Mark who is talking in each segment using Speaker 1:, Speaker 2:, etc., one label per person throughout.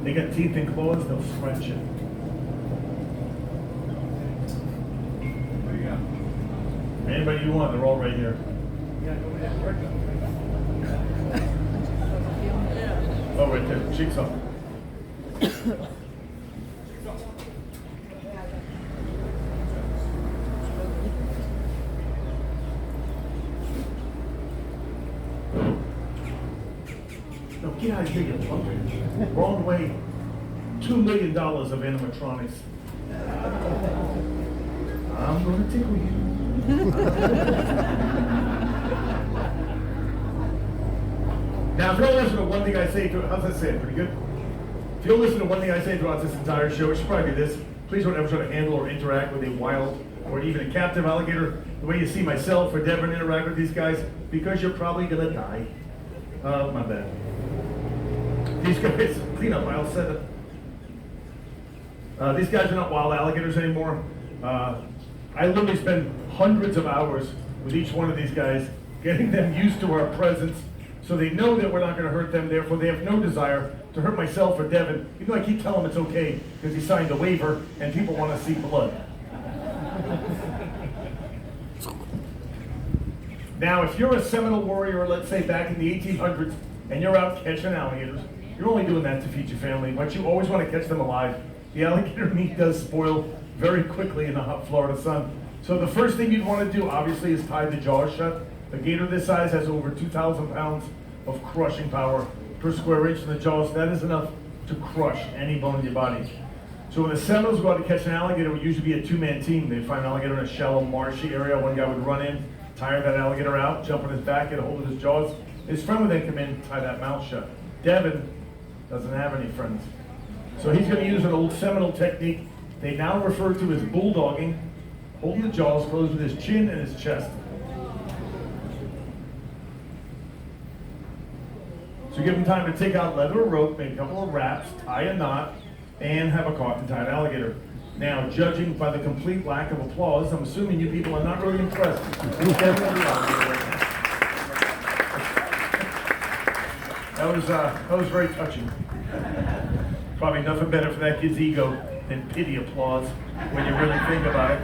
Speaker 1: They got teeth and claws, they'll scratch you. Anybody you want, they're all right here. Oh, right there, cheeks up. No, get out of here, you punk. Wrong way. $2 million of animatronics. I'm gonna tickle you. Now, if you'll listen to one thing I say, how's that say? Pretty good? If you'll listen to one thing I say throughout this entire show, it should probably be this. Please don't ever try to handle or interact with a wild or even a captive alligator the way you see myself or Devin interact with these guys, because you're probably gonna die. My bad. These guys, clean up aisle 7. These guys are not wild alligators anymore. I literally spend hundreds of hours with each one of these guys, getting them used to our presence, so they know that we're not going to hurt them. Therefore, they have no desire to hurt myself or Devin, even though I keep telling them it's okay because he signed a waiver and people want to see blood. Now, if you're a Seminole warrior, let's say back in the 1800s, and you're out catching alligators, you're only doing that to feed your family, but you always want to catch them alive. The alligator meat does spoil very quickly in the hot Florida sun. So the first thing you'd want to do, obviously, is tie the jaws shut. A gator this size has over 2,000 pounds of crushing power per square inch in the jaws. That is enough to crush any bone in your body. So when the Seminoles go out to catch an alligator, it would usually be a two-man team. They'd find an alligator in a shallow, marshy area. One guy would run in, tire that alligator out, jump on his back, get a hold of his jaws. His friend would then come in, tie that mouth shut. Devin doesn't have any friends. So he's going to use an old Seminole technique they now refer to as bulldogging, holding the jaws closed with his chin and his chest. So give him time to take out leather or rope, make a couple of wraps, tie a knot, and have a caught and tied alligator. Now, judging by the complete lack of applause, I'm assuming you people are not really impressed. That was very touching. Probably nothing better for that kid's ego than pity applause when you really think about it.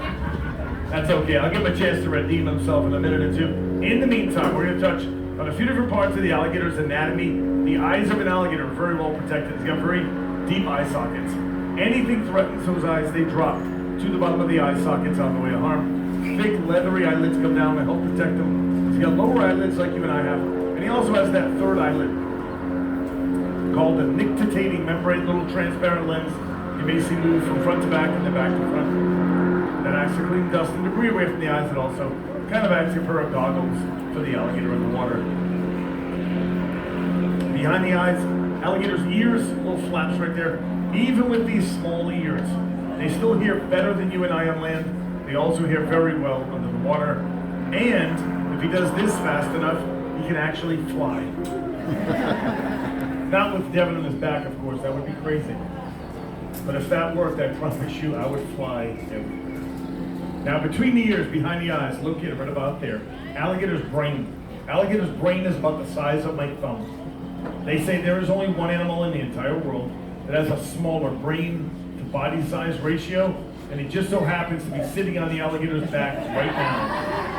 Speaker 1: That's okay. I'll give him a chance to redeem himself in a minute or two. In the meantime, we're going to touch on a few different parts of the alligator's anatomy. The eyes of an alligator are very well protected. He's got very deep eye sockets. Anything threatens those eyes, they drop to the bottom of the eye sockets on the way to harm. Thick, leathery eyelids come down to help protect him. He's got lower eyelids like you and I have. And he also has that third eyelid called the nictitating membrane, little transparent lens. You basically move from front to back and then back to front. That acts to clean dust and debris away from the eyes. It also kind of acts as a pair of goggles for the alligator in the water. Behind the eyes, alligator's ears, little flaps right there. Even with these small ears, they still hear better than you and I on land. They also hear very well under the water. And if he does this fast enough, he can actually fly. Not with Devin on his back, of course, that would be crazy. But if that worked, I promise you, I would fly everywhere. Now, between the ears, behind the eyes, located right about there, alligator's brain. Alligator's brain is about the size of my thumb. They say there is only one animal in the entire world that has a smaller brain to body size ratio, and it just so happens to be sitting on the alligator's back right now.